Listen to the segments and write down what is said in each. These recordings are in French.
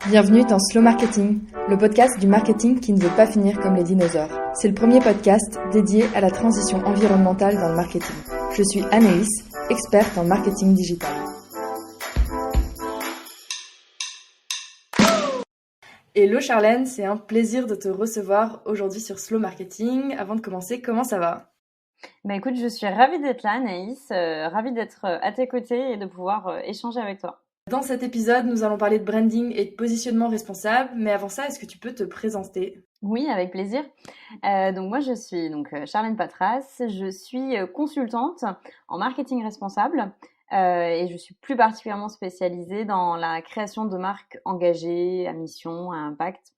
Bienvenue dans Slow Marketing, le podcast du marketing qui ne veut pas finir comme les dinosaures. C'est le premier podcast dédié à la transition environnementale dans le marketing. Je suis Anaïs, experte en marketing digital. Hello Charlène, c'est un plaisir de te recevoir aujourd'hui sur Slow Marketing. Avant de commencer, comment ça va ? Écoute, je suis ravie d'être là, Anaïs, ravie d'être à tes côtés et de pouvoir échanger avec toi. Dans cet épisode, nous allons parler de branding et de positionnement responsable, mais avant ça, est-ce que tu peux te présenter ? Oui, avec plaisir. Donc moi, je suis Charlène Patras, je suis consultante en marketing responsable et je suis plus particulièrement spécialisée dans la création de marques engagées, à mission, à impact.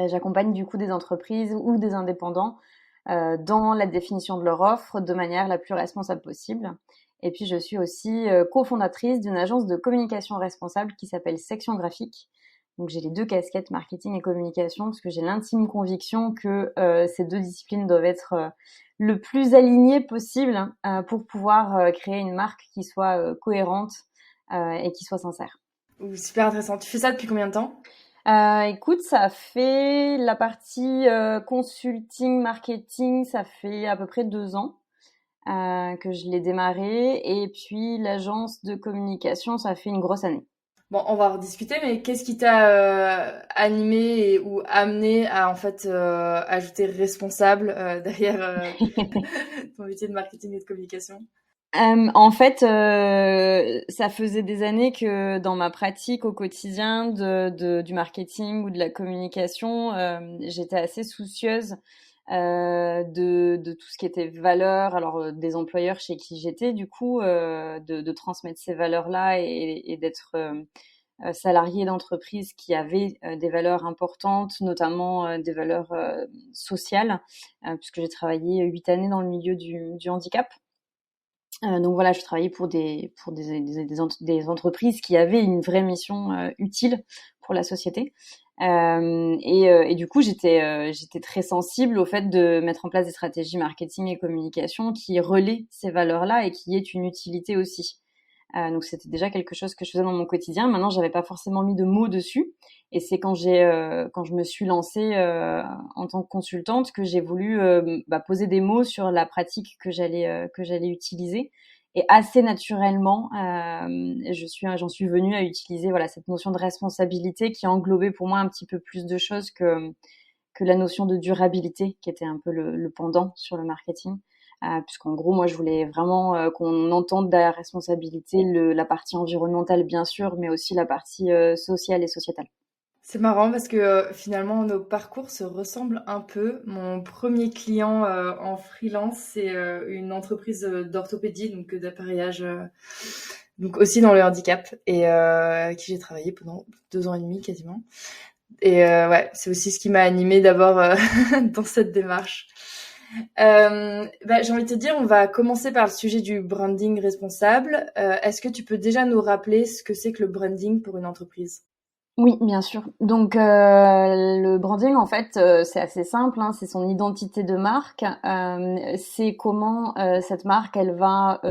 J'accompagne du coup des entreprises ou des indépendants dans la définition de leur offre de manière la plus responsable possible. Et puis, je suis aussi cofondatrice d'une agence de communication responsable qui s'appelle Section Graphique. Donc, j'ai les deux casquettes marketing et communication parce que j'ai l'intime conviction que ces deux disciplines doivent être le plus alignées possible pour pouvoir créer une marque qui soit cohérente et qui soit sincère. Super intéressant. Tu fais ça depuis combien de temps ? Écoute, ça fait la partie consulting, marketing, ça fait à peu près 2 ans que je l'ai démarré. Et puis l'agence de communication, ça fait une grosse année. Bon, on va rediscuter, mais qu'est-ce qui t'a animé ou amené à en fait ajouter responsable derrière ton métier de marketing et de communication ? En fait, ça faisait des années que dans ma pratique au quotidien du marketing ou de la communication, j'étais assez soucieuse de tout ce qui était valeurs, alors des employeurs chez qui j'étais, du coup, de transmettre ces valeurs-là et d'être salariée d'entreprises qui avaient des valeurs importantes, notamment des valeurs sociales, puisque j'ai travaillé 8 années dans le milieu du handicap. Donc voilà, je travaillais pour des entreprises qui avaient une vraie mission utile pour la société. Et du coup, j'étais très sensible au fait de mettre en place des stratégies marketing et communication qui relaient ces valeurs-là et qui aient une utilité aussi. Donc c'était déjà quelque chose que je faisais dans mon quotidien. Maintenant, j'avais pas forcément mis de mots dessus. Et c'est quand je me suis lancée en tant que consultante que j'ai voulu poser des mots sur la pratique que j'allais utiliser. Et assez naturellement, j'en suis venue à utiliser cette notion de responsabilité qui englobait pour moi un petit peu plus de choses que la notion de durabilité, qui était un peu le pendant sur le marketing. Puisqu'en gros, moi, je voulais vraiment qu'on entende derrière responsabilité la partie environnementale, bien sûr, mais aussi la partie sociale et sociétale. C'est marrant parce que finalement nos parcours se ressemblent un peu. Mon premier client en freelance, c'est une entreprise d'orthopédie, donc d'appareillage, donc aussi dans le handicap, et avec qui j'ai travaillé pendant 2 ans et demi quasiment. Et ouais, c'est aussi ce qui m'a animée d'abord dans cette démarche. J'ai envie de te dire, on va commencer par le sujet du branding responsable. Est-ce que tu peux déjà nous rappeler ce que c'est que le branding pour une entreprise ? Oui, bien sûr. Donc le branding, en fait, c'est assez simple, hein, c'est son identité de marque. C'est comment cette marque, elle va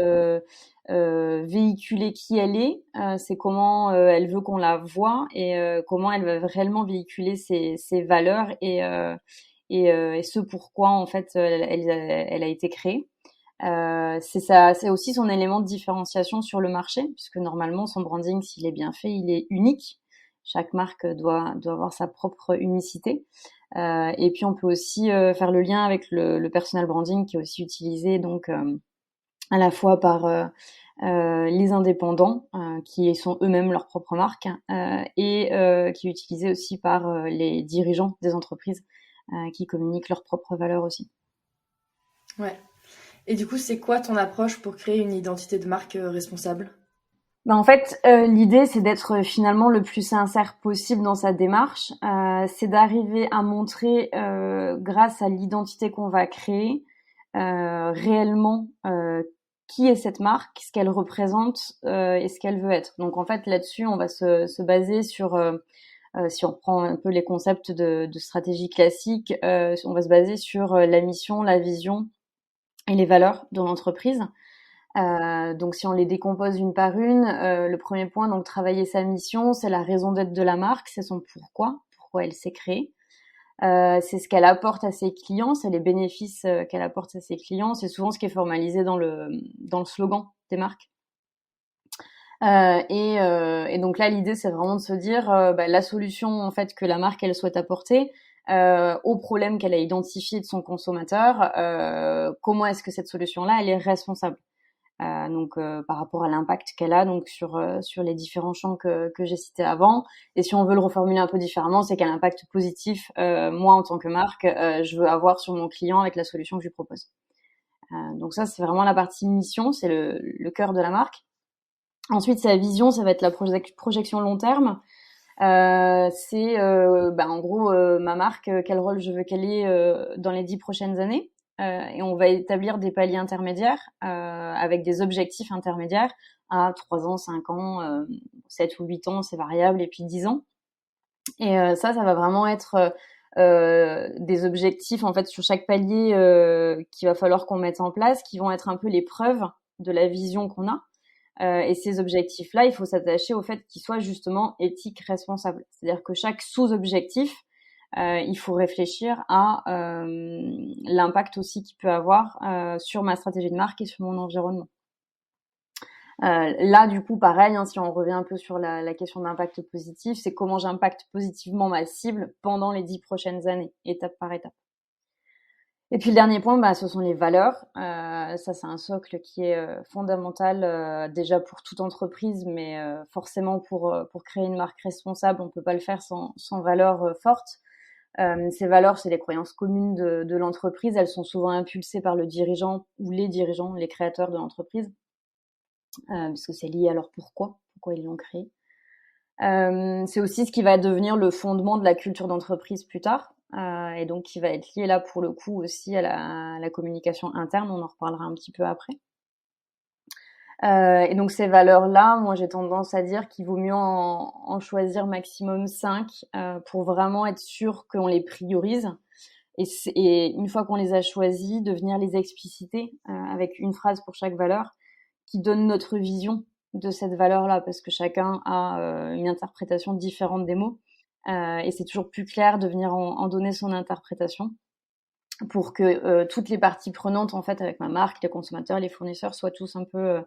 véhiculer qui elle est. C'est comment elle veut qu'on la voie et comment elle va réellement véhiculer ses valeurs et ce pourquoi en fait elle a été créée. C'est ça, c'est aussi son élément de différenciation sur le marché, puisque normalement son branding, s'il est bien fait, il est unique. Chaque marque doit avoir sa propre unicité. Et puis on peut aussi faire le lien avec le personal branding qui est aussi utilisé donc à la fois par les indépendants qui sont eux-mêmes leur propre marque et qui est utilisé aussi par les dirigeants des entreprises qui communiquent leurs propres valeurs aussi. Ouais. Et du coup, c'est quoi ton approche pour créer une identité de marque responsable ? En fait, l'idée, c'est d'être finalement le plus sincère possible dans sa démarche. C'est d'arriver à montrer, grâce à l'identité qu'on va créer, réellement qui est cette marque, ce qu'elle représente et ce qu'elle veut être. Donc en fait, là-dessus, on va se baser sur, si on prend un peu les concepts de stratégie classique, on va se baser sur la mission, la vision et les valeurs de l'entreprise. Donc si on les décompose une par une, le premier point, donc travailler sa mission, c'est la raison d'être de la marque, c'est son pourquoi elle s'est créée. C'est ce qu'elle apporte à ses clients, c'est les bénéfices qu'elle apporte à ses clients. C'est souvent ce qui est formalisé dans le slogan des marques. Et donc là, l'idée, c'est vraiment de se dire la solution en fait que la marque elle souhaite apporter au problème qu'elle a identifié de son consommateur. Comment est-ce que cette solution-là, elle est responsable? Donc par rapport à l'impact qu'elle a donc sur les différents champs que j'ai cités avant. Et si on veut le reformuler un peu différemment, c'est quel impact positif moi en tant que marque je veux avoir sur mon client avec la solution que je lui propose. Donc ça c'est vraiment la partie mission, c'est le cœur de la marque. Ensuite sa vision, ça va être la projection long terme. C'est en gros ma marque, quel rôle je veux qu'elle ait dans les 10 prochaines années. Et on va établir des paliers intermédiaires avec des objectifs intermédiaires à 3 ans, 5 ans, 7 ou 8 ans, c'est variable, et puis 10 ans. Et ça va vraiment être des objectifs en fait sur chaque palier qu'il va falloir qu'on mette en place, qui vont être un peu les preuves de la vision qu'on a. Et ces objectifs-là, il faut s'attacher au fait qu'ils soient justement éthiques, responsables. C'est-à-dire que chaque sous-objectif, il faut réfléchir à l'impact aussi qu'il peut avoir sur ma stratégie de marque et sur mon environnement. Là, du coup, pareil, si on revient un peu sur la question d'impact positif, c'est comment j'impacte positivement ma cible pendant les 10 prochaines années, étape par étape. Et puis le dernier point, ce sont les valeurs. Ça, c'est un socle qui est fondamental déjà pour toute entreprise, mais forcément pour créer une marque responsable, on peut pas le faire sans valeurs fortes. Ces valeurs, c'est les croyances communes de l'entreprise. Elles sont souvent impulsées par le dirigeant ou les dirigeants, les créateurs de l'entreprise, parce que c'est lié à leur pourquoi ils l'ont créé. C'est aussi ce qui va devenir le fondement de la culture d'entreprise plus tard. Et donc qui va être lié là pour le coup aussi à la communication interne, on en reparlera un petit peu après. Et donc ces valeurs-là, moi j'ai tendance à dire qu'il vaut mieux en choisir maximum 5 pour vraiment être sûr qu'on les priorise. Et une fois qu'on les a choisies, de venir les expliciter avec une phrase pour chaque valeur qui donne notre vision de cette valeur-là, parce que chacun a une interprétation différente des mots. Et c'est toujours plus clair de venir en donner son interprétation pour que toutes les parties prenantes, en fait, avec ma marque, les consommateurs, les fournisseurs, soient tous un peu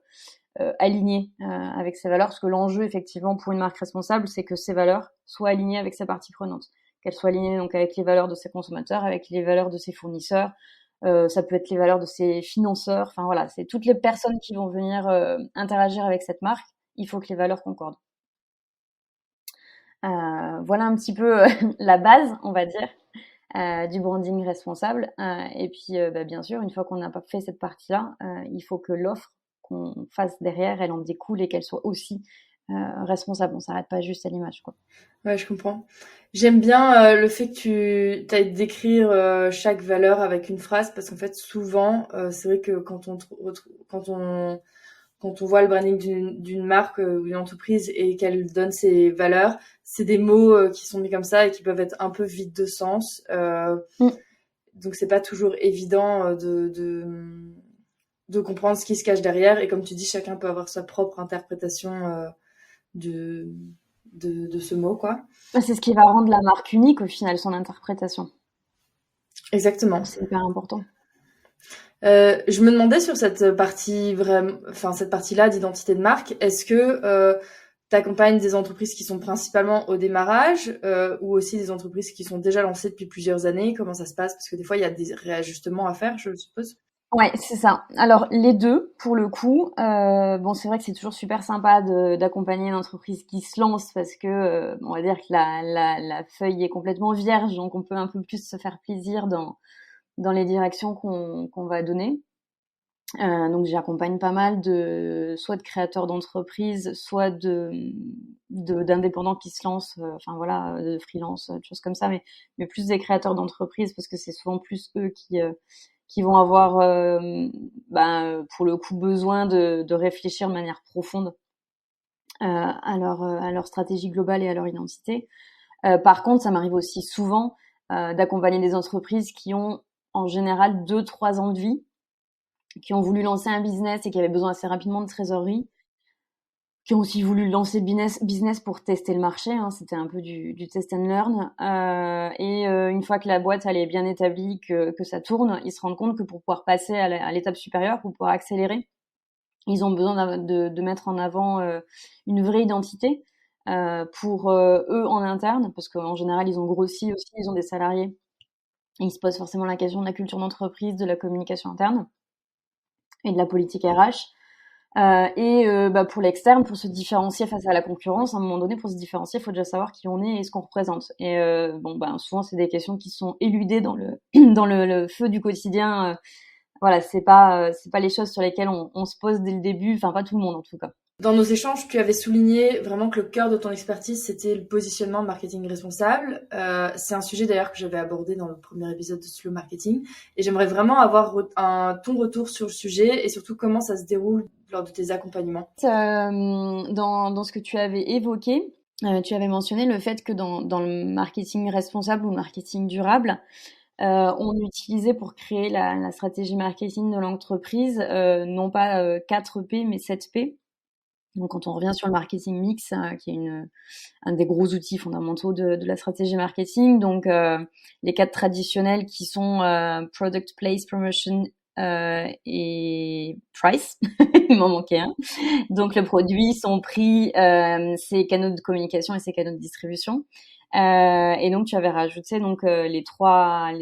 alignés avec ces valeurs. Parce que l'enjeu, effectivement, pour une marque responsable, c'est que ces valeurs soient alignées avec ses parties prenantes. Qu'elles soient alignées donc avec les valeurs de ses consommateurs, avec les valeurs de ses fournisseurs. Ça peut être les valeurs de ses financeurs. Enfin voilà, c'est toutes les personnes qui vont venir interagir avec cette marque. Il faut que les valeurs concordent. Voilà un petit peu la base, on va dire, du branding responsable. Et puis, bien sûr, une fois qu'on a fait cette partie-là, il faut que l'offre qu'on fasse derrière, elle en découle et qu'elle soit aussi responsable. On s'arrête pas juste à l'image, quoi. Ouais, je comprends. J'aime bien le fait que tu ailles décrire chaque valeur avec une phrase, parce qu'en fait, souvent, c'est vrai que quand on voit le branding d'une marque ou d'une entreprise et qu'elle donne ses valeurs, c'est des mots qui sont mis comme ça et qui peuvent être un peu vides de sens. Donc c'est pas toujours évident de comprendre ce qui se cache derrière. Et comme tu dis, chacun peut avoir sa propre interprétation de ce mot, quoi. C'est ce qui va rendre la marque unique, au final, son interprétation. Exactement. C'est hyper important. Je me demandais sur cette partie-là d'identité de marque, est-ce que tu accompagnes des entreprises qui sont principalement au démarrage ou aussi des entreprises qui sont déjà lancées depuis plusieurs années? Comment ça se passe? Parce que des fois, il y a des réajustements à faire, je suppose. Ouais, c'est ça. Alors les deux, pour le coup. Bon, c'est vrai que c'est toujours super sympa d'accompagner une entreprise qui se lance parce que on va dire que la feuille est complètement vierge, donc on peut un peu plus se faire plaisir dans les directions qu'on va donner. Donc j'accompagne pas mal soit de créateurs d'entreprises, soit d'indépendants qui se lancent, enfin voilà, de freelance, des choses comme ça, mais plus des créateurs d'entreprises parce que c'est souvent plus eux qui vont avoir pour le coup besoin de réfléchir de manière profonde à leur stratégie globale et à leur identité. Par contre, ça m'arrive aussi souvent d'accompagner des entreprises qui ont en général 2-3 ans de vie qui ont voulu lancer un business et qui avaient besoin assez rapidement de trésorerie, qui ont aussi voulu lancer business pour tester le marché. Hein, c'était un peu du test and learn. Une fois que la boîte elle est bien établie, que ça tourne, ils se rendent compte que pour pouvoir passer à l'étape supérieure, pour pouvoir accélérer, ils ont besoin de mettre en avant une vraie identité pour eux en interne, parce qu'en général, ils ont grossi aussi, ils ont des salariés. Et ils se posent forcément la question de la culture d'entreprise, de la communication interne et de la politique RH. Pour l'externe, pour se différencier face à la concurrence, à un moment donné, pour se différencier, il faut déjà savoir qui on est et ce qu'on représente. Et souvent, c'est des questions qui sont éludées dans le dans le feu du quotidien. Voilà, c'est pas les choses sur lesquelles on se pose dès le début. Enfin, pas tout le monde en tout cas. Dans nos échanges, tu avais souligné vraiment que le cœur de ton expertise, c'était le positionnement marketing responsable. C'est un sujet d'ailleurs que j'avais abordé dans le premier épisode de Slow Marketing. Et j'aimerais vraiment avoir ton retour sur le sujet et surtout comment ça se déroule lors de tes accompagnements. Dans ce que tu avais évoqué, tu avais mentionné le fait que dans le marketing responsable ou le marketing durable, on utilisait pour créer la stratégie marketing de l'entreprise, non pas 4 P, mais 7 P. Donc, quand on revient sur le marketing mix, qui est un des gros outils fondamentaux de la stratégie marketing, donc les 4 traditionnels qui sont product, place, promotion et price. Il m'en manquait un. Donc, le produit, son prix, ses canaux de communication et ses canaux de distribution. Et donc tu avais rajouté donc les trois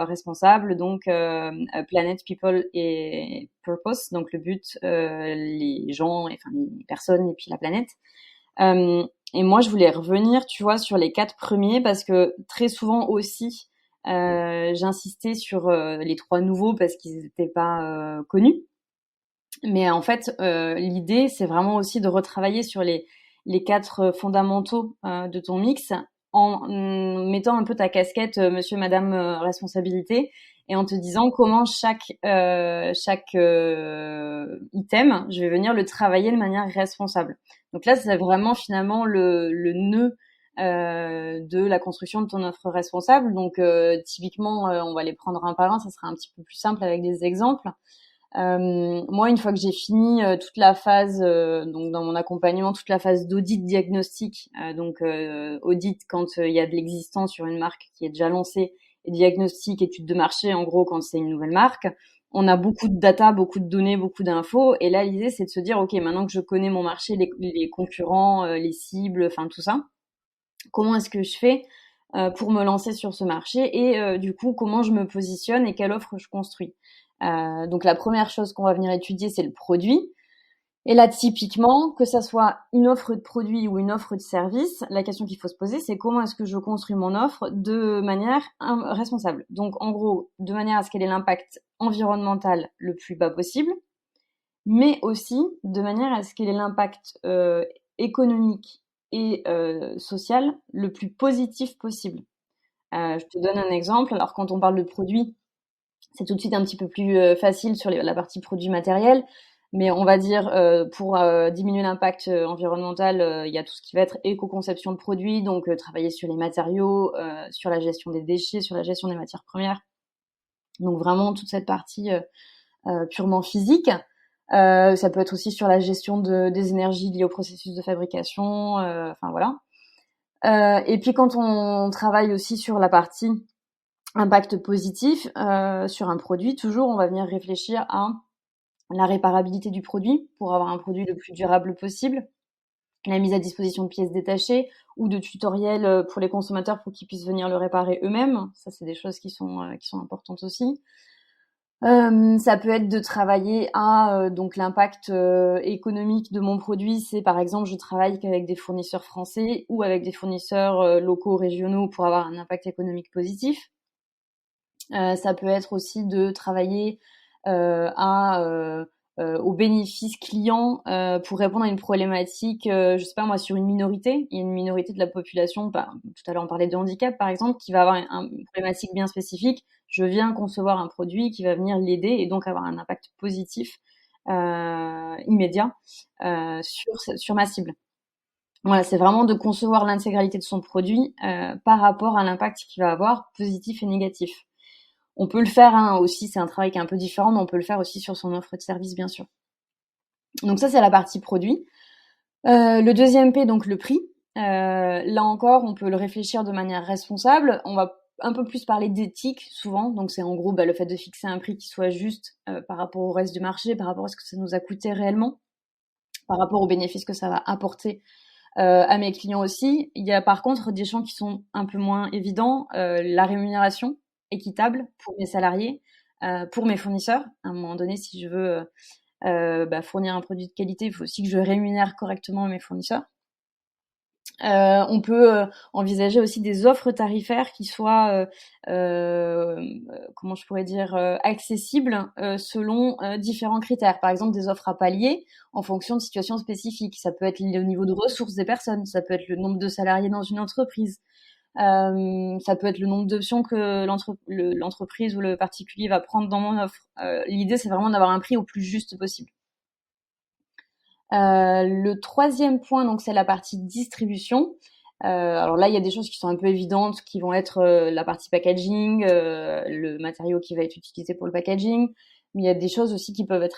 responsables, donc Planet, People et Purpose, donc le but, les gens, enfin les personnes et puis la planète. Et moi je voulais revenir, tu vois, sur les 4 premiers parce que très souvent aussi j'insistais sur les 3 nouveaux parce qu'ils n'étaient pas connus. Mais en fait, l'idée c'est vraiment aussi de retravailler sur les 4 fondamentaux de ton mix en mettant un peu ta casquette monsieur madame responsabilité et en te disant comment chaque item, je vais venir le travailler de manière responsable. Donc là, c'est vraiment finalement le nœud de la construction de ton offre responsable. Donc typiquement, on va les prendre un par un, ça sera un petit peu plus simple avec des exemples. Moi, une fois que j'ai fini toute la phase, donc dans mon accompagnement, toute la phase d'audit diagnostic, audit quand il y a de l'existence sur une marque qui est déjà lancée, et diagnostic, étude de marché, en gros, quand c'est une nouvelle marque, on a beaucoup de data, beaucoup de données, beaucoup d'infos. Et là, l'idée, c'est de se dire, OK, maintenant que je connais mon marché, les concurrents, les cibles, enfin tout ça, comment est-ce que je fais pour me lancer sur ce marché et du coup, comment je me positionne et quelle offre je construis. Donc la première chose qu'on va venir étudier, c'est le produit. Et là, typiquement, que ça soit une offre de produit ou une offre de service, la question qu'il faut se poser, c'est comment est-ce que je construis mon offre de manière responsable. Donc, en gros, de manière à ce qu'elle ait l'impact environnemental le plus bas possible, mais aussi de manière à ce qu'elle ait l'impact économique et social le plus positif possible. Je te donne un exemple. Alors, quand on parle de produit, c'est tout de suite un petit peu plus facile sur la partie produit matériel. Mais on va dire, pour diminuer l'impact environnemental, il y a tout ce qui va être éco-conception de produits, donc travailler sur les matériaux, sur la gestion des déchets, sur la gestion des matières premières. Donc vraiment toute cette partie purement physique. Ça peut être aussi sur la gestion des énergies liées au processus de fabrication, enfin voilà. Et puis quand on travaille aussi sur la partie impact positif sur un produit, toujours on va venir réfléchir à la réparabilité du produit pour avoir un produit le plus durable possible, la mise à disposition de pièces détachées ou de tutoriels pour les consommateurs pour qu'ils puissent venir le réparer eux-mêmes. Ça, c'est des choses qui sont importantes aussi. Ça peut être de travailler à donc l'impact économique de mon produit. C'est par exemple, je travaille qu'avec des fournisseurs français ou avec des fournisseurs locaux, régionaux pour avoir un impact économique positif. Ça peut être aussi de travailler aux bénéfices clients pour répondre à une problématique, je sais pas moi, sur une minorité. Il y a une minorité de la population, tout à l'heure on parlait de handicap par exemple, qui va avoir une problématique bien spécifique. Je viens concevoir un produit qui va venir l'aider et donc avoir un impact positif immédiat sur ma cible. Voilà, c'est vraiment de concevoir l'intégralité de son produit par rapport à l'impact qu'il va avoir, positif et négatif. On peut le faire aussi, c'est un travail qui est un peu différent, mais on peut le faire aussi sur son offre de service, bien sûr. Donc ça, c'est la partie produit. Le deuxième P, donc le prix. Là encore, on peut le réfléchir de manière responsable. On va un peu plus parler d'éthique souvent. Donc c'est en gros le fait de fixer un prix qui soit juste par rapport au reste du marché, par rapport à ce que ça nous a coûté réellement, par rapport aux bénéfices que ça va apporter à mes clients aussi. Il y a par contre des champs qui sont un peu moins évidents. La rémunération équitable pour mes salariés, pour mes fournisseurs. À un moment donné, si je veux fournir un produit de qualité, il faut aussi que je rémunère correctement mes fournisseurs. On peut envisager aussi des offres tarifaires qui soient, comment je pourrais dire, accessibles selon différents critères. Par exemple, des offres à palier en fonction de situations spécifiques. Ça peut être le niveau de ressources des personnes, ça peut être le nombre de salariés dans une entreprise, ça peut être le nombre d'options que l'entreprise ou le particulier va prendre dans mon offre. L'idée, c'est vraiment d'avoir un prix au plus juste possible. Le troisième point, donc, c'est la partie distribution. Alors là, il y a des choses qui sont un peu évidentes, qui vont être la partie packaging, le matériau qui va être utilisé pour le packaging. Mais il y a des choses aussi qui peuvent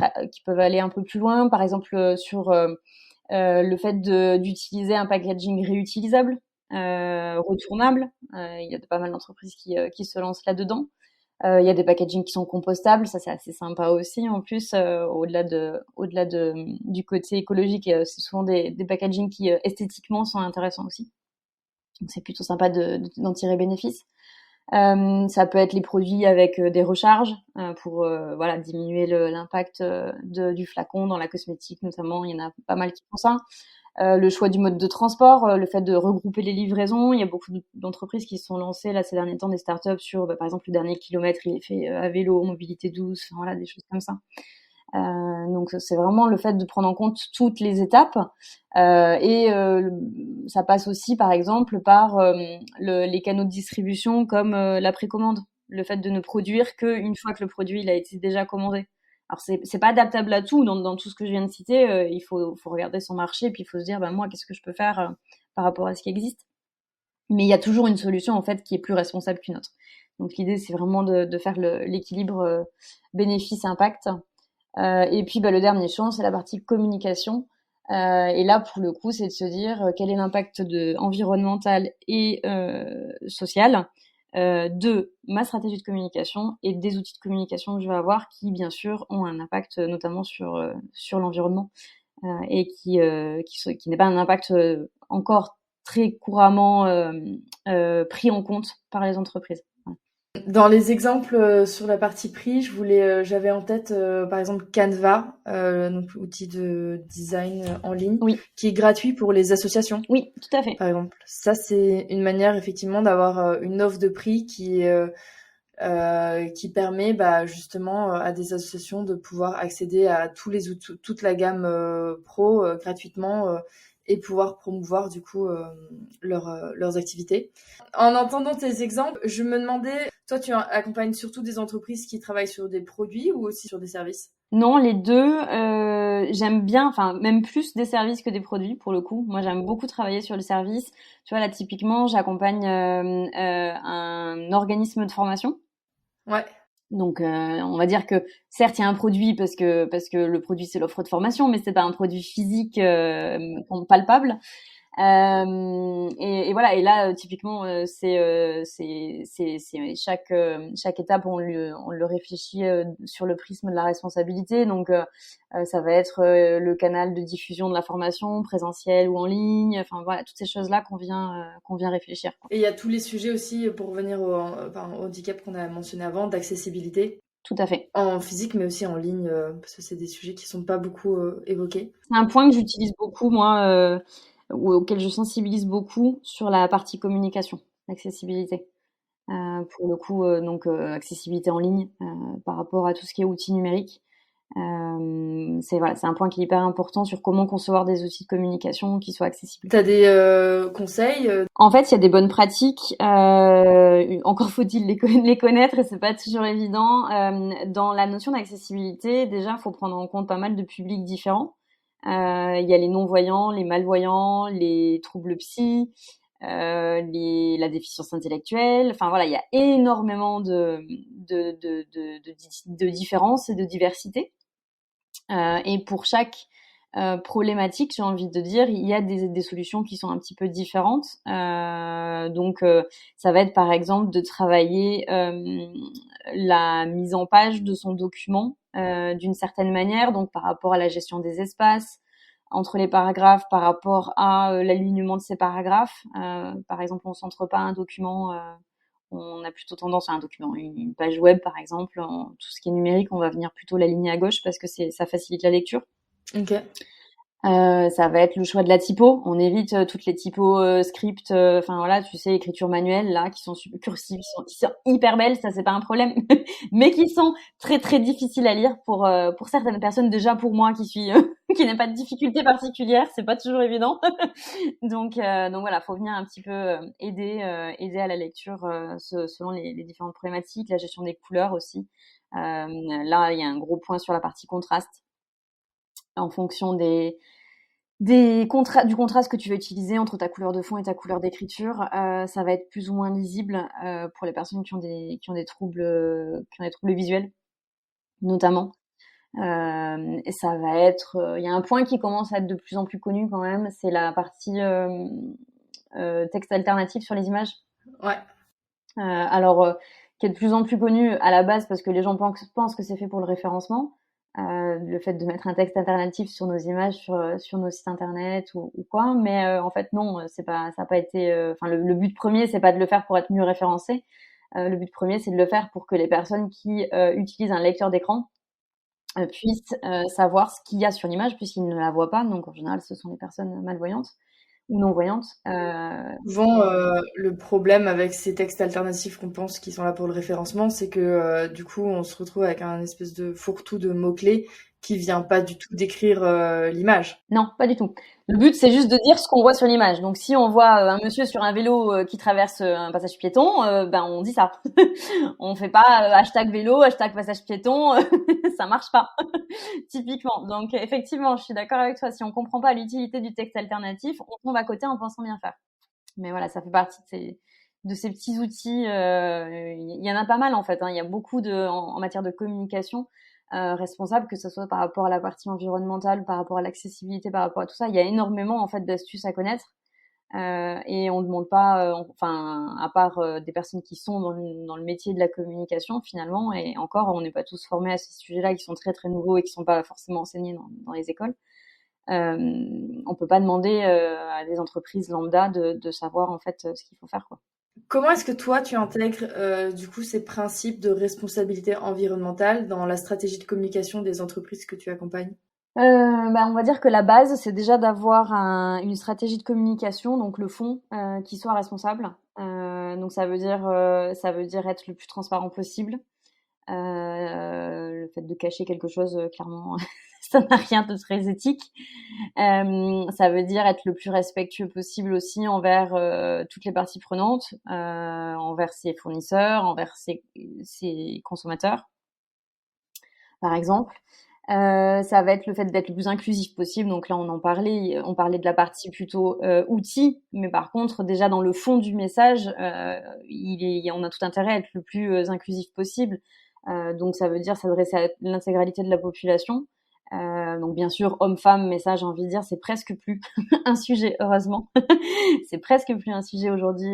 aller un peu plus loin. Par exemple, sur le fait d'utiliser un packaging réutilisable, retournable. Il y a pas mal d'entreprises qui se lancent là-dedans. Il y a des packagings qui sont compostables, ça c'est assez sympa aussi. En plus, au-delà du côté écologique, c'est souvent des packagings qui esthétiquement sont intéressants aussi. Donc c'est plutôt sympa d'en tirer bénéfice. Ça peut être les produits avec des recharges pour diminuer l'impact du flacon dans la cosmétique notamment. Il y en a pas mal qui font ça. Le choix du mode de transport, le fait de regrouper les livraisons. Il y a beaucoup d'entreprises qui se sont lancées là ces derniers temps, des startups sur, par exemple, le dernier kilomètre, il est fait à vélo, mobilité douce, voilà, des choses comme ça. Donc c'est vraiment le fait de prendre en compte toutes les étapes ça passe aussi par exemple par les canaux de distribution comme la précommande, le fait de ne produire qu'une fois que le produit il a été déjà commandé. Alors c'est pas adaptable à tout dans tout ce que je viens de citer, il faut regarder son marché puis il faut se dire moi qu'est-ce que je peux faire par rapport à ce qui existe. Mais il y a toujours une solution en fait qui est plus responsable qu'une autre. Donc l'idée c'est vraiment de faire l'équilibre bénéfice-impact. Et puis le dernier champ, c'est la partie communication. Et là, pour le coup, c'est de se dire quel est l'impact environnemental et social de ma stratégie de communication et des outils de communication que je vais avoir qui, bien sûr, ont un impact notamment sur l'environnement et qui n'est pas un impact encore très couramment pris en compte par les entreprises. Dans les exemples sur la partie prix, j'avais en tête par exemple Canva, donc outil de design en ligne, Oui. qui est gratuit pour les associations. Oui, tout à fait. Par exemple, ça c'est une manière effectivement d'avoir une offre de prix qui permet justement à des associations de pouvoir accéder à tous les outils, toute la gamme pro gratuitement et pouvoir promouvoir du coup leurs activités. En entendant tes exemples, je me demandais, toi tu accompagnes surtout des entreprises qui travaillent sur des produits ou aussi sur des services? Non, les deux. J'aime bien, enfin même plus des services que des produits pour le coup. Moi, j'aime beaucoup travailler sur les services. Tu vois, là typiquement, j'accompagne un organisme de formation. Ouais. Donc, on va dire que certes, il y a un produit parce que le produit c'est l'offre de formation, mais c'est pas un produit physique palpable. Et voilà. Et là, typiquement, chaque étape, on le réfléchit sur le prisme de la responsabilité. Donc, ça va être le canal de diffusion de la formation, présentiel ou en ligne. Enfin voilà, toutes ces choses-là qu'on vient réfléchir, quoi. Et il y a tous les sujets aussi, pour revenir au handicap qu'on a mentionné avant, d'accessibilité. Tout à fait. En physique, mais aussi en ligne, parce que c'est des sujets qui sont pas beaucoup évoqués. C'est un point que j'utilise beaucoup, moi, auquel je sensibilise beaucoup sur la partie communication, l'accessibilité. Pour le coup, donc accessibilité en ligne par rapport à tout ce qui est outils numériques. C'est un point qui est hyper important sur comment concevoir des outils de communication qui soient accessibles. T'as des conseils En fait, il y a des bonnes pratiques. Encore faut-il les connaître et c'est pas toujours évident. Dans la notion d'accessibilité, déjà, faut prendre en compte pas mal de publics différents. Il y a les non-voyants, les malvoyants, les troubles psy. la déficience intellectuelle. Enfin voilà, il y a énormément de différences et de diversité. Et pour chaque problématique, j'ai envie de dire, il y a des solutions qui sont un petit peu différentes. Donc, ça va être par exemple de travailler la mise en page de son document d'une certaine manière, donc par rapport à la gestion des espaces entre les paragraphes, par rapport à l'alignement de ces paragraphes. Par exemple, on centre pas un document. On a plutôt tendance à un document, une page web par exemple, tout ce qui est numérique, on va venir plutôt l'aligner à gauche parce que ça facilite la lecture. Ok. Ça va être le choix de la typo. On évite toutes les typos script, enfin voilà, tu sais, écriture manuelle là, qui sont super cursives, qui sont hyper belles, ça c'est pas un problème, mais qui sont très très difficiles à lire pour certaines personnes. Déjà pour moi qui suis qui n'ai pas de difficulté particulière, c'est pas toujours évident. Donc voilà, faut venir un petit peu aider à la lecture selon les différentes problématiques, la gestion des couleurs aussi. Là, il y a un gros point sur la partie contraste en fonction du contraste que tu vas utiliser entre ta couleur de fond et ta couleur d'écriture. Ça va être plus ou moins lisible pour les personnes qui ont des troubles visuels notamment. Et ça va être, il y a un point qui commence à être de plus en plus connu quand même, c'est la partie texte alternatif sur les images. Ouais. Alors, qui est de plus en plus connu à la base parce que les gens pensent que c'est fait pour le référencement. Le fait de mettre un texte alternatif sur nos images, sur nos sites internet ou quoi, mais en fait non, c'est pas, ça n'a pas été. Enfin, le but premier, c'est pas de le faire pour être mieux référencé. Le but premier, c'est de le faire pour que les personnes qui utilisent un lecteur d'écran puissent savoir ce qu'il y a sur l'image, puisqu'ils ne la voient pas. Donc en général, ce sont les personnes malvoyantes ou non-voyantes. Souvent, le problème avec ces textes alternatifs qu'on pense qui sont là pour le référencement, c'est que du coup, on se retrouve avec un espèce de fourre-tout de mots-clés qui vient pas du tout décrire l'image. Non, pas du tout. Le but, c'est juste de dire ce qu'on voit sur l'image. Donc, si on voit un monsieur sur un vélo qui traverse un passage piéton, ben on dit ça. On fait pas hashtag vélo, hashtag passage piéton, ça marche pas, typiquement. Donc, effectivement, je suis d'accord avec toi. Si on comprend pas l'utilité du texte alternatif, on tombe à côté en pensant bien faire. Mais voilà, ça fait partie de ces petits outils. Il y en a pas mal en fait. Hein. Il y a beaucoup en matière de communication responsable, que ce soit par rapport à la partie environnementale, par rapport à l'accessibilité, par rapport à tout ça. Il y a énormément en fait d'astuces à connaître. Et on ne demande pas, enfin, à part des personnes qui sont dans le métier de la communication finalement, et encore, on n'est pas tous formés à ces sujets-là, qui sont très très nouveaux et qui sont pas forcément enseignés dans les écoles. On peut pas demander à des entreprises lambda de savoir en fait ce qu'il faut faire, quoi. Comment est-ce que toi, tu intègres du coup ces principes de responsabilité environnementale dans la stratégie de communication des entreprises que tu accompagnes? On va dire que la base, c'est déjà d'avoir une stratégie de communication, donc le fond, qui soit responsable. Donc ça veut dire être le plus transparent possible. Le fait de cacher quelque chose, clairement, ça n'a rien de très éthique. Ça veut dire être le plus respectueux possible aussi envers toutes les parties prenantes, envers ses fournisseurs, envers ses consommateurs, par exemple. Ça va être le fait d'être le plus inclusif possible. Donc là, on parlait de la partie plutôt outils, mais par contre, déjà dans le fond du message, on a tout intérêt à être le plus inclusif possible. Donc ça veut dire s'adresser à l'intégralité de la population. Donc bien sûr, hommes-femmes, mais ça, j'ai envie de dire, c'est presque plus un sujet, heureusement. C'est presque plus un sujet aujourd'hui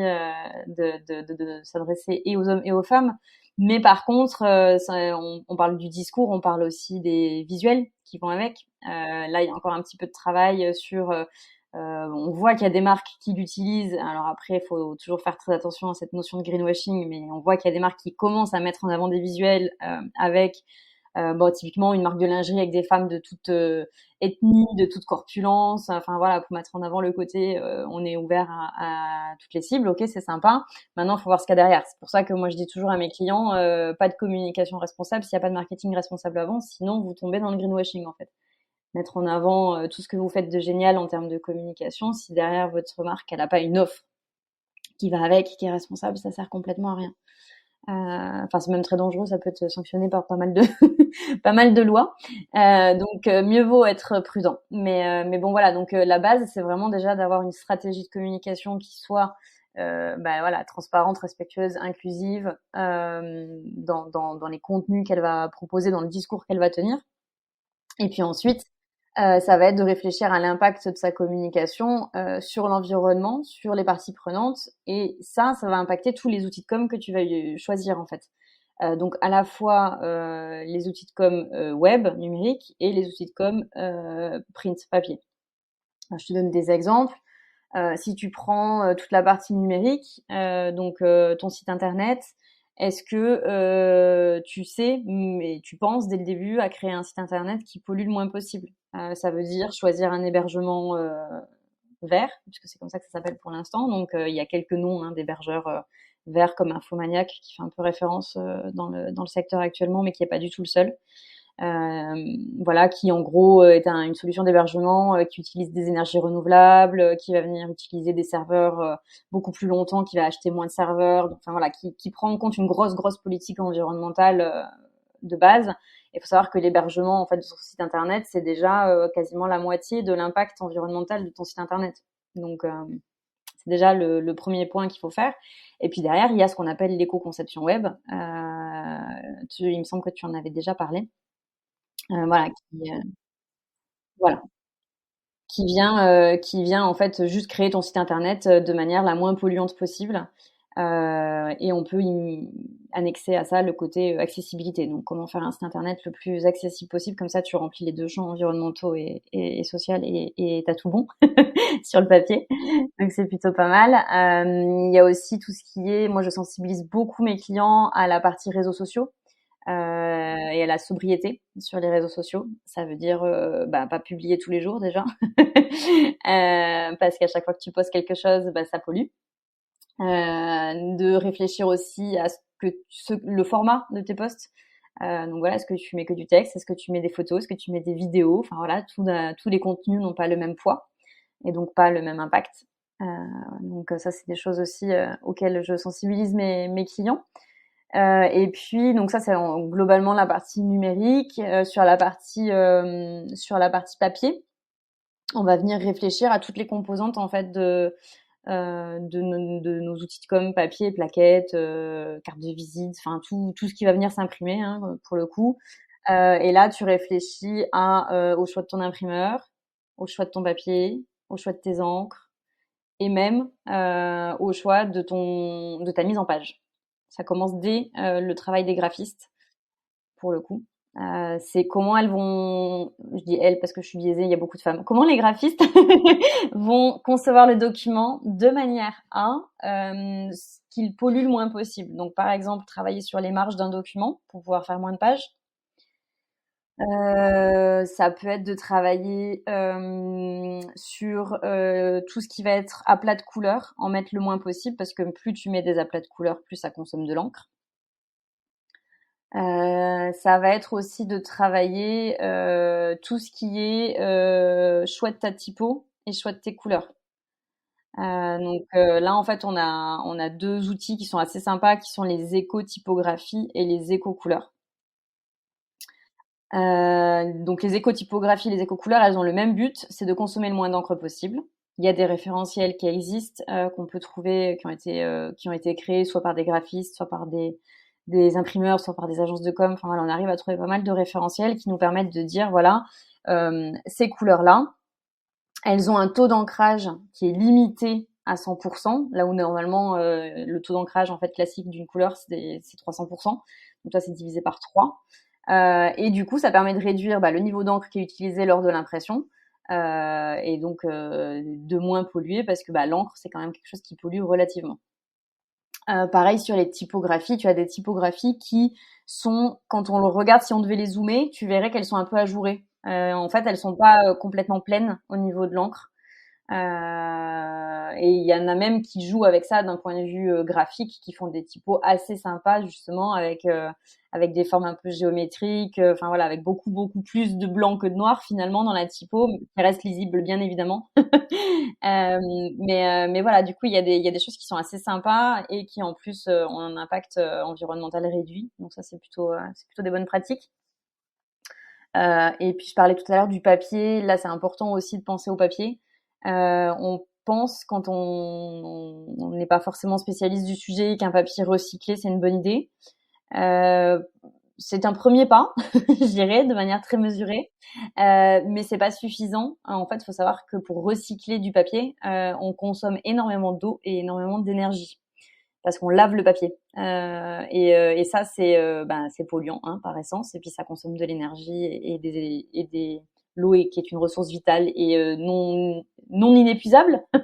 de s'adresser et aux hommes et aux femmes. Mais par contre, on parle du discours, on parle aussi des visuels qui vont avec. Là, il y a encore un petit peu de travail sur. On voit qu'il y a des marques qui l'utilisent. Alors après, il faut toujours faire très attention à cette notion de greenwashing, mais on voit qu'il y a des marques qui commencent à mettre en avant des visuels avec typiquement une marque de lingerie avec des femmes de toute ethnie, de toute corpulence, enfin voilà, pour mettre en avant le côté on est ouvert à toutes les cibles, ok, c'est sympa. Maintenant, il faut voir ce qu'il y a derrière. C'est pour ça que moi je dis toujours à mes clients, pas de communication responsable s'il n'y a pas de marketing responsable avant, sinon vous tombez dans le greenwashing en fait. Mettre en avant tout ce que vous faites de génial en termes de communication, si derrière votre marque elle n'a pas une offre qui va avec, qui est responsable, ça sert complètement à rien. Enfin, c'est même très dangereux, ça peut être sanctionné par pas mal de pas mal de lois. Donc mieux vaut être prudent. Mais bon voilà, donc la base c'est vraiment déjà d'avoir une stratégie de communication qui soit voilà, transparente, respectueuse, inclusive dans les contenus qu'elle va proposer, dans le discours qu'elle va tenir. Et puis ensuite, ça va être de réfléchir à l'impact de sa communication sur l'environnement, sur les parties prenantes, et ça va impacter tous les outils de com que tu vas choisir en fait. Donc à la fois les outils de com web, numérique, et les outils de com print, papier. Alors, je te donne des exemples. Si tu prends toute la partie numérique, donc ton site internet, est-ce que tu sais, mais tu penses dès le début à créer un site internet qui pollue le moins possible? Ça veut dire choisir un hébergement vert, puisque c'est comme ça que ça s'appelle pour l'instant. Donc il y a quelques noms d'hébergeurs verts comme Infomaniac qui fait un peu référence dans le secteur actuellement, mais qui n'est pas du tout le seul. Voilà, qui en gros est une solution d'hébergement qui utilise des énergies renouvelables, qui va venir utiliser des serveurs beaucoup plus longtemps, qui va acheter moins de serveurs, donc, enfin voilà, qui prend en compte une grosse politique environnementale de base. Il faut savoir que l'hébergement en fait de son site internet, c'est déjà quasiment la moitié de l'impact environnemental de ton site internet. Donc c'est déjà le premier point qu'il faut faire. Et puis derrière, il y a ce qu'on appelle l'éco-conception web. Il me semble que tu en avais déjà parlé. Voilà, voilà, qui vient en fait juste créer ton site internet de manière la moins polluante possible. Et on peut annexer à ça le côté accessibilité. Donc, comment faire un site internet le plus accessible possible, comme ça tu remplis les deux champs environnementaux et social et t'as tout bon sur le papier. Donc, c'est plutôt pas mal. Il y a aussi tout ce qui est, moi je sensibilise beaucoup mes clients à la partie réseaux sociaux. Et à la sobriété sur les réseaux sociaux. Ça veut dire pas publier tous les jours déjà, parce qu'à chaque fois que tu postes quelque chose, ça pollue. De réfléchir aussi à le format de tes posts. Donc voilà, est-ce que tu mets que du texte, est-ce que tu mets des photos, est-ce que tu mets des vidéos, enfin voilà, tous les contenus n'ont pas le même poids et donc pas le même impact. Donc ça, c'est des choses aussi auxquelles je sensibilise mes clients. Et puis donc ça c'est globalement la partie numérique. Sur la partie papier, on va venir réfléchir à toutes les composantes en fait de nos outils comme papier, plaquettes, carte de visite, enfin tout ce qui va venir s'imprimer pour le coup. Et là tu réfléchis au choix de ton imprimeur, au choix de ton papier, au choix de tes encres et même au choix de ta mise en page. Ça commence dès le travail des graphistes, pour le coup. C'est comment elles vont, je dis elles parce que je suis biaisée, il y a beaucoup de femmes, comment les graphistes vont concevoir le document de manière à qu'il pollue le moins possible. Donc, par exemple, travailler sur les marges d'un document pour pouvoir faire moins de pages. Ça peut être de travailler sur tout ce qui va être aplat de couleurs, en mettre le moins possible, parce que plus tu mets des aplats de couleurs, plus ça consomme de l'encre. Ça va être aussi de travailler tout ce qui est choix de ta typo et choix de tes couleurs. Donc là, en fait, on a deux outils qui sont assez sympas, qui sont les éco-typographies et les éco-couleurs. Donc les éco-typographies, les éco-couleurs, elles ont le même but, c'est de consommer le moins d'encre possible. Il y a des référentiels qui existent, qu'on peut trouver, qui ont été créés soit par des graphistes, soit par des imprimeurs, soit par des agences de com. Enfin voilà, on arrive à trouver pas mal de référentiels qui nous permettent de dire voilà, ces couleurs-là, elles ont un taux d'ancrage qui est limité à 100%, là où normalement le taux d'ancrage en fait classique d'une couleur c'est 300%. Donc là c'est divisé par 3. Et du coup, ça permet de réduire le niveau d'encre qui est utilisé lors de l'impression et donc de moins polluer parce que l'encre, c'est quand même quelque chose qui pollue relativement. Pareil sur les typographies, tu as des typographies qui sont, quand on le regarde, si on devait les zoomer, tu verrais qu'elles sont un peu ajourées. En fait, elles sont pas complètement pleines au niveau de l'encre. Et il y en a même qui jouent avec ça d'un point de vue graphique, qui font des typos assez sympas justement avec des formes un peu géométriques, enfin voilà, avec beaucoup plus de blanc que de noir finalement dans la typo, qui reste lisible bien évidemment. Mais voilà, du coup il y a des choses qui sont assez sympas et qui en plus ont un impact environnemental réduit. Donc ça c'est plutôt des bonnes pratiques. Et puis je parlais tout à l'heure du papier. Là, c'est important aussi de penser au papier. On pense quand on n'est pas forcément spécialiste du sujet qu'un papier recyclé c'est une bonne idée. Euh, c'est un premier pas, je dirais, de manière très mesurée, mais c'est pas suffisant. En fait, il faut savoir que pour recycler du papier, on consomme énormément d'eau et énormément d'énergie parce qu'on lave le papier. Et ça, c'est polluant hein, par essence, et puis ça consomme de l'énergie l'eau qui est une ressource vitale et non inépuisable. Ça,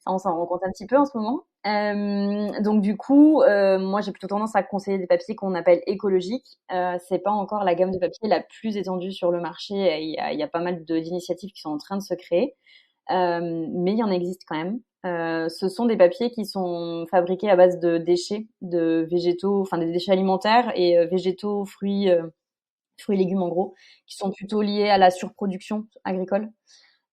on s'en rend compte un petit peu en ce moment. Donc du coup, moi j'ai plutôt tendance à conseiller des papiers qu'on appelle écologiques. C'est pas encore la gamme de papier la plus étendue sur le marché. Il y a pas mal d'initiatives qui sont en train de se créer, mais il y en existe quand même. Ce sont des papiers qui sont fabriqués à base de déchets, de végétaux, enfin des déchets alimentaires et végétaux, fruits et légumes en gros, qui sont plutôt liés à la surproduction agricole.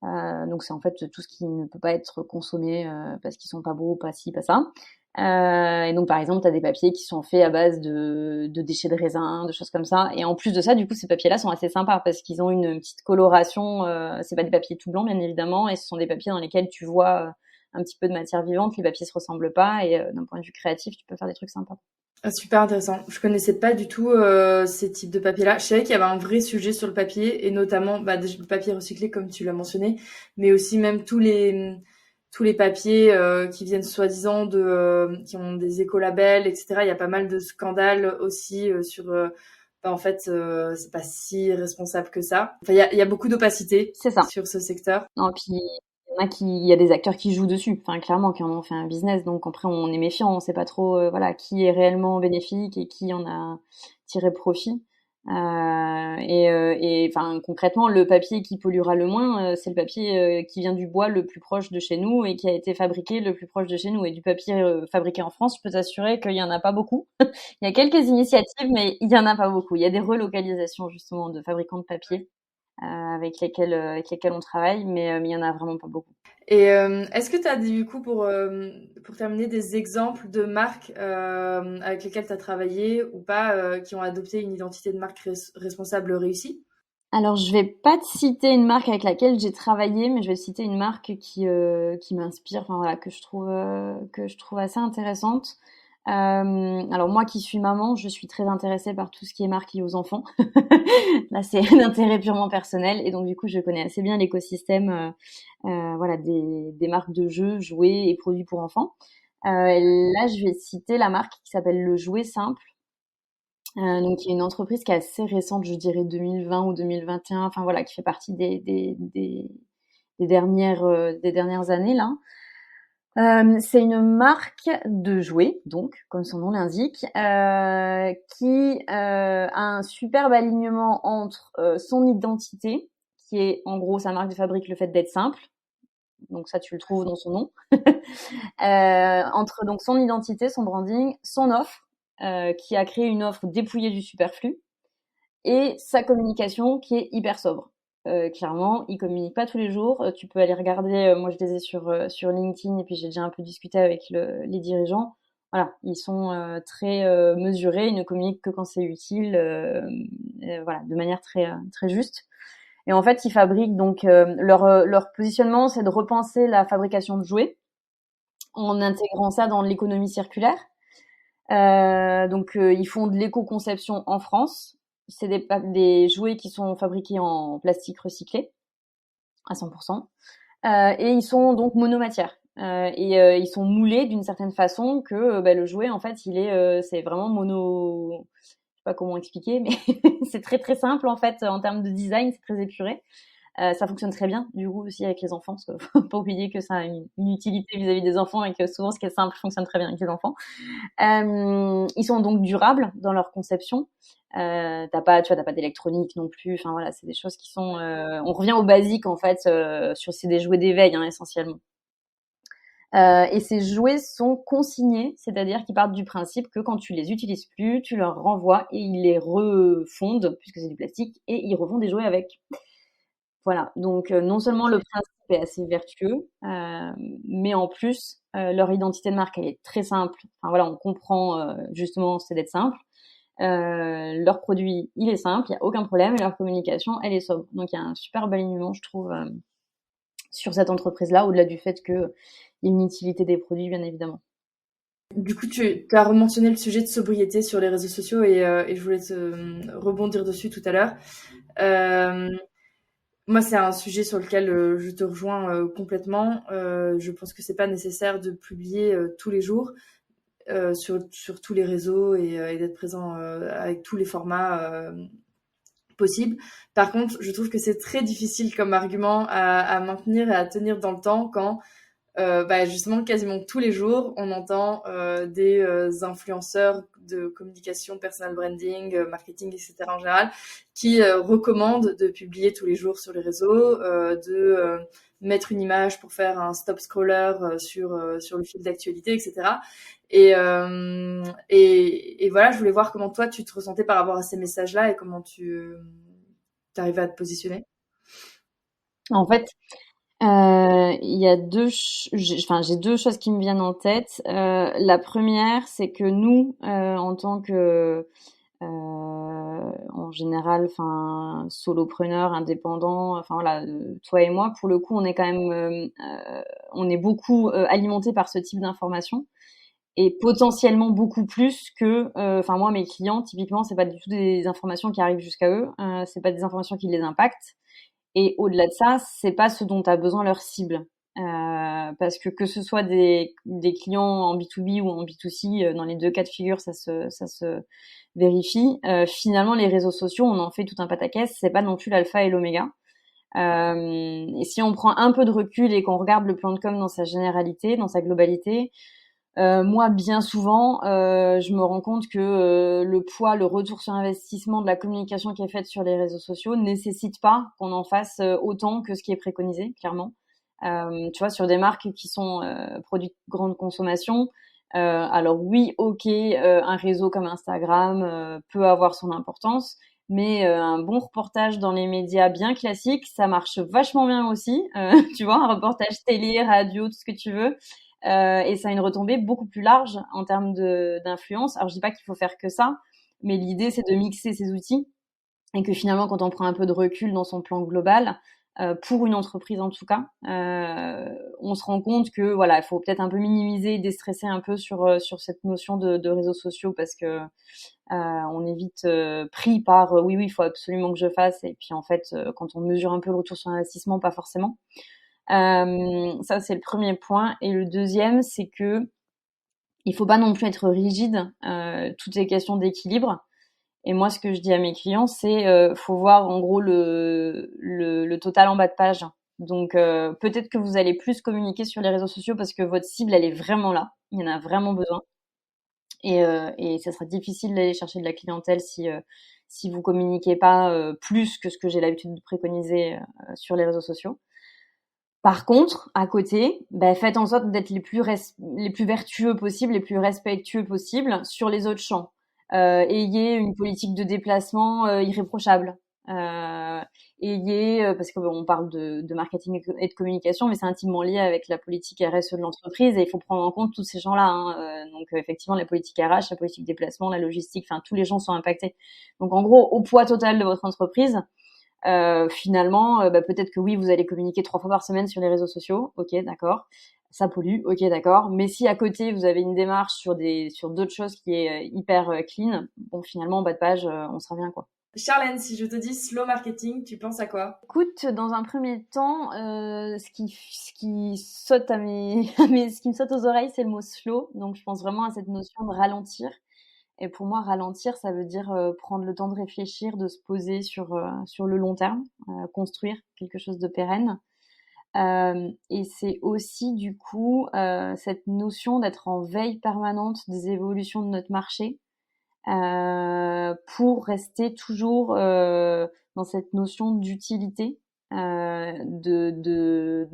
Donc c'est en fait tout ce qui ne peut pas être consommé parce qu'ils sont pas beaux, pas ci, pas ça. Et donc par exemple, tu as des papiers qui sont faits à base de déchets de raisin, de choses comme ça. Et en plus de ça, du coup, ces papiers-là sont assez sympas parce qu'ils ont une petite coloration. C'est pas des papiers tout blancs, bien évidemment, et ce sont des papiers dans lesquels tu vois un petit peu de matière vivante. Les papiers se ressemblent pas, et d'un point de vue créatif, tu peux faire des trucs sympas. Ah, super intéressant. Je connaissais pas du tout ces types de papiers-là. Je savais qu'il y avait un vrai sujet sur le papier et notamment le papier recyclé comme tu l'as mentionné, mais aussi même tous les papiers qui viennent soi-disant qui ont des écolabels, etc. Il y a pas mal de scandales aussi sur en fait c'est pas si responsable que ça. Enfin il y a beaucoup d'opacité C'est ça. sur ce secteur. Non, puis il y a des acteurs qui jouent dessus, enfin clairement qui en ont fait un business. Donc après on est méfiant, on sait pas trop voilà qui est réellement bénéfique et qui en a tiré profit. Et enfin concrètement le papier qui polluera le moins, c'est le papier qui vient du bois le plus proche de chez nous et qui a été fabriqué le plus proche de chez nous. Et du papier fabriqué en France, je peux t'assurer qu'il y en a pas beaucoup. Il y a quelques initiatives, mais il y en a pas beaucoup. Il y a des relocalisations justement de fabricants de papier avec lesquels on travaille, mais il y en a vraiment pas beaucoup. Et est-ce que tu as du coup pour terminer des exemples de marques avec lesquelles tu as travaillé ou pas qui ont adopté une identité de marque responsable réussie? Alors, je vais pas te citer une marque avec laquelle j'ai travaillé, mais je vais te citer une marque qui m'inspire, enfin voilà, que je trouve assez intéressante. Alors moi qui suis maman, je suis très intéressée par tout ce qui est marque liée aux enfants. Là, c'est un intérêt purement personnel, et donc du coup, je connais assez bien l'écosystème, voilà, des marques de jeux, jouets et produits pour enfants. Là, je vais citer la marque qui s'appelle Le Jouet Simple. Donc, il y a une entreprise qui est assez récente, je dirais 2020 ou 2021, enfin voilà, qui fait partie des dernières années là. C'est une marque de jouets, donc, comme son nom l'indique, qui a un superbe alignement entre son identité, qui est en gros sa marque de fabrique, le fait d'être simple, donc ça tu le trouves dans son nom, entre donc son identité, son branding, son offre, qui a créé une offre dépouillée du superflu, et sa communication qui est hyper sobre. Clairement, ils communiquent pas tous les jours. Tu peux aller regarder. Moi, je les ai sur LinkedIn et puis j'ai déjà un peu discuté avec les dirigeants. Voilà, ils sont très mesurés. Ils ne communiquent que quand c'est utile. Voilà, de manière très juste. Et en fait, ils fabriquent donc leur positionnement, c'est de repenser la fabrication de jouets en intégrant ça dans l'économie circulaire. Donc ils font de l'éco-conception en France. C'est des jouets qui sont fabriqués en plastique recyclé à 100%. Et ils sont donc monomatières. Ils sont moulés d'une certaine façon que le jouet, en fait, c'est vraiment mono. Je sais pas comment expliquer, mais c'est très simple en fait en termes de design, c'est très épuré. Ça fonctionne très bien, du coup, aussi avec les enfants, parce qu'il faut pas oublier que ça a une utilité vis-à-vis des enfants et que souvent, ce qui est simple fonctionne très bien avec les enfants. Ils sont donc durables dans leur conception. T'as pas d'électronique non plus. Enfin voilà, c'est des choses qui sont. On revient au basique en fait. C'est des jouets d'éveil hein, essentiellement. Et ces jouets sont consignés, c'est-à-dire qu'ils partent du principe que quand tu les utilises plus, tu leur renvoies et ils les refondent puisque c'est du plastique et ils refont des jouets avec. Voilà. Donc non seulement le principe est assez vertueux, mais en plus leur identité de marque elle est très simple. Enfin voilà, on comprend justement c'est d'être simple. Leur produit, il est simple, il y a aucun problème, et leur communication, elle est sobre. Donc il y a un super alignement, je trouve, sur cette entreprise-là, au-delà du fait qu'il y ait une utilité des produits, bien évidemment. Du coup, tu as rementionné le sujet de sobriété sur les réseaux sociaux et je voulais te rebondir dessus tout à l'heure. Moi, c'est un sujet sur lequel je te rejoins complètement. Je pense que c'est pas nécessaire de publier tous les jours sur tous les réseaux et d'être présent avec tous les formats possibles. Par contre, je trouve que c'est très difficile comme argument à maintenir et à tenir dans le temps quand justement, quasiment tous les jours, on entend des influenceurs de communication, personal branding, marketing, etc. en général, qui recommandent de publier tous les jours sur les réseaux, de mettre une image pour faire un stop scroller sur le fil d'actualité, etc. Et voilà, je voulais voir comment toi tu te ressentais par rapport à ces messages-là et comment tu arrivais à te positionner. En fait, il y a j'ai deux choses qui me viennent en tête. La première, c'est que nous, en tant que en général, enfin solopreneur, indépendant, enfin voilà, toi et moi, pour le coup, on est quand même, on est beaucoup alimenté par ce type d'informations et potentiellement beaucoup plus que, enfin moi, mes clients, typiquement, c'est pas du tout des informations qui arrivent jusqu'à eux, c'est pas des informations qui les impactent. Et au-delà de ça, c'est pas ce dont a besoin leur cible. Parce que ce soit des clients en B2B ou en B2C, dans les deux cas de figure, ça se vérifie. Finalement, les réseaux sociaux, on en fait tout un pataquès. C'est pas non plus l'alpha et l'oméga. Et si on prend un peu de recul et qu'on regarde le plan de com dans sa généralité, dans sa globalité, moi, bien souvent, je me rends compte que le poids, le retour sur investissement de la communication qui est faite sur les réseaux sociaux nécessite pas qu'on en fasse autant que ce qui est préconisé, clairement. Tu vois, sur des marques qui sont produits de grande consommation, alors oui, ok, un réseau comme Instagram peut avoir son importance, mais un bon reportage dans les médias bien classiques, ça marche vachement bien aussi. Tu vois, un reportage télé, radio, tout ce que tu veux. Et ça a une retombée beaucoup plus large en termes d'influence. Alors je dis pas qu'il faut faire que ça, mais l'idée c'est de mixer ces outils et que finalement quand on prend un peu de recul dans son plan global, pour une entreprise en tout cas, on se rend compte que voilà, il faut peut-être un peu minimiser et déstresser un peu sur cette notion de réseaux sociaux parce que on est vite pris par oui il faut absolument que je fasse et puis en fait quand on mesure un peu le retour sur investissement pas forcément. Ça, c'est le premier point. Et le deuxième, c'est que il faut pas non plus être rigide. Tout est question d'équilibre. Et moi, ce que je dis à mes clients, c'est faut voir en gros le total en bas de page. Donc peut-être que vous allez plus communiquer sur les réseaux sociaux parce que votre cible, elle est vraiment là. Il y en a vraiment besoin. Et ça sera difficile d'aller chercher de la clientèle si vous communiquez pas plus que ce que j'ai l'habitude de préconiser sur les réseaux sociaux. Par contre, à côté, faites en sorte d'être les plus vertueux possibles, les plus respectueux possibles sur les autres champs. Ayez une politique de déplacement irréprochable. Euh, parce que bon, on parle de marketing et de communication, mais c'est intimement lié avec la politique RSE de l'entreprise et il faut prendre en compte tous ces gens-là. Hein. Donc effectivement, la politique RH, la politique déplacement, la logistique, enfin tous les gens sont impactés. Donc en gros, au poids total de votre entreprise, finalement, peut-être que oui, vous allez communiquer 3 fois par semaine sur les réseaux sociaux. Ok, d'accord. Ça pollue. Ok, d'accord. Mais si à côté vous avez une démarche sur d'autres choses qui est hyper clean, bon, finalement, en bas de page, on sera bien, quoi. Charlène, si je te dis slow marketing, tu penses à quoi? Écoute, dans un premier temps, ce qui saute ce qui me saute aux oreilles, c'est le mot slow. Donc, je pense vraiment à cette notion de ralentir Et pour moi, ralentir, ça veut dire prendre le temps de réfléchir, de se poser sur le long terme, construire quelque chose de pérenne. Et c'est aussi du coup cette notion d'être en veille permanente des évolutions de notre marché pour rester toujours dans cette notion d'utilité, de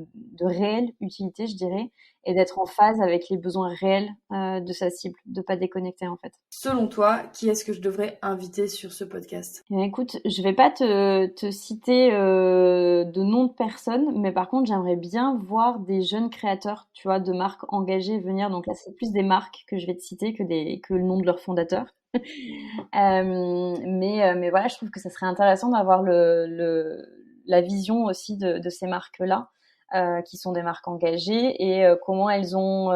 réelle utilité, je dirais, et d'être en phase avec les besoins réels de sa cible, de pas déconnecter en fait. Selon toi, qui est-ce que je devrais inviter sur ce podcast ? Écoute, je vais pas te citer de noms de personnes, mais par contre, j'aimerais bien voir des jeunes créateurs, tu vois, de marques engagées venir. Donc là, c'est plus des marques que je vais te citer que le nom de leur fondateur. Mais voilà, je trouve que ça serait intéressant d'avoir la vision aussi de ces marques-là, qui sont des marques engagées, et comment elles ont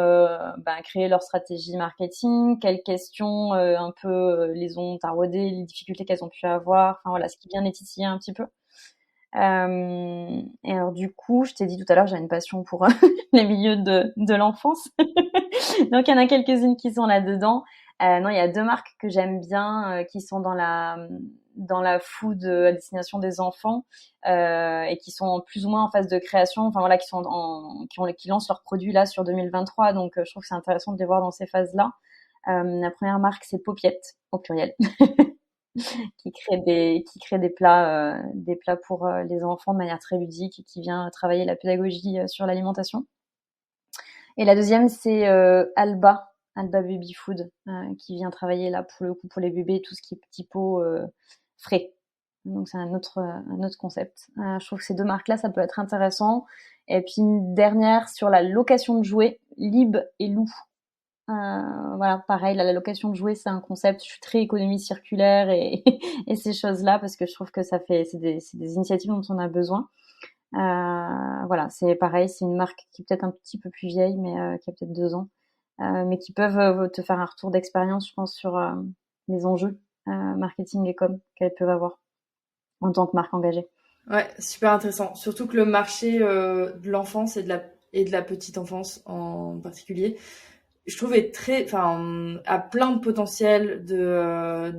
créé leur stratégie marketing, quelles questions un peu les ont taraudées, les difficultés qu'elles ont pu avoir, enfin voilà, ce qui vient les titiller un petit peu. Et alors du coup, je t'ai dit tout à l'heure, j'ai une passion pour les milieux de l'enfance. Donc il y en a quelques-unes qui sont là-dedans. Non, il y a 2 marques que j'aime bien qui sont dans la food à destination des enfants et qui sont plus ou moins en phase de création, enfin voilà, qui lancent leurs produits là sur 2023. Donc je trouve que c'est intéressant de les voir dans ces phases-là. La première marque, c'est Paupiette au pluriel. qui crée des plats pour les enfants de manière très ludique et qui vient travailler la pédagogie sur l'alimentation. Et la deuxième, c'est Alba Baby Food, qui vient travailler là pour le coup pour les bébés tout ce qui est petits pots frais. Donc c'est un autre concept. Je trouve que ces 2 marques-là, ça peut être intéressant. Et puis une dernière sur la location de jouets, Lib et Lou. Voilà, pareil, la location de jouets, c'est un concept. Je suis très économie circulaire et ces choses-là parce que je trouve que c'est des initiatives dont on a besoin. Voilà, c'est pareil, c'est une marque qui est peut-être un petit peu plus vieille, mais qui a peut-être 2 ans, mais qui peuvent te faire un retour d'expérience, je pense, sur les enjeux marketing et com qu'elles peuvent avoir en tant que marque engagée. Ouais, super intéressant. Surtout que le marché de l'enfance et de la petite enfance en particulier, je trouve a plein de potentiel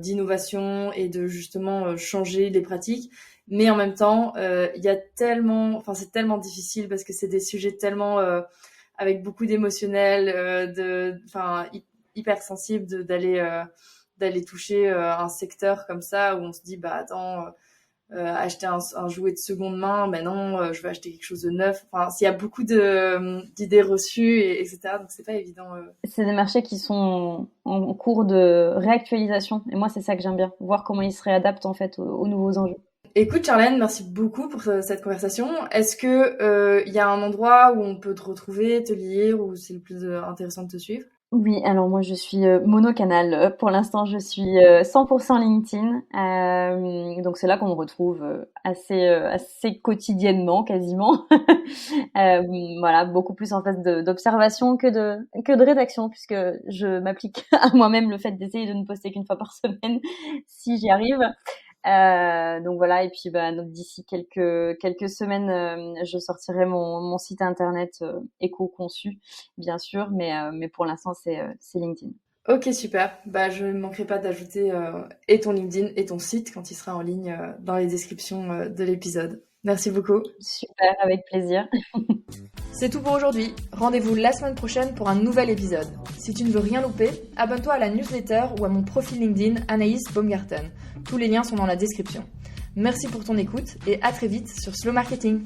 d'innovation et de justement changer les pratiques. Mais en même temps, c'est tellement difficile parce que c'est des sujets tellement avec beaucoup d'émotionnel, hyper sensible d'aller toucher un secteur comme ça où on se dit acheter un jouet de seconde main, non, je vais acheter quelque chose de neuf. Enfin, s'il y a beaucoup d'idées reçues, etc. Donc c'est pas évident. C'est des marchés qui sont en cours de réactualisation. Et moi, c'est ça que j'aime bien, voir comment ils se réadaptent en fait aux nouveaux enjeux. Écoute, Charlène, merci beaucoup pour cette conversation. Est-ce que y a un endroit où on peut te retrouver, te lire, où c'est le plus intéressant de te suivre ? Oui, alors moi je suis monocanal. Pour l'instant, je suis 100% LinkedIn. Donc c'est là qu'on me retrouve assez quotidiennement, quasiment. Voilà, beaucoup plus en fait d'observation que de rédaction, puisque je m'applique à moi-même le fait d'essayer de ne poster qu'une fois par semaine, si j'y arrive. Donc voilà, et puis d'ici quelques semaines, je sortirai mon site internet éco-conçu, bien sûr, mais pour l'instant c'est LinkedIn. Ok, super. Je ne manquerai pas d'ajouter et ton LinkedIn et ton site quand il sera en ligne dans les descriptions de l'épisode. Merci beaucoup. Super, avec plaisir. C'est tout pour aujourd'hui. Rendez-vous la semaine prochaine pour un nouvel épisode. Si tu ne veux rien louper, abonne-toi à la newsletter ou à mon profil LinkedIn Anaïs Baumgarten. Tous les liens sont dans la description. Merci pour ton écoute et à très vite sur Slow Marketing.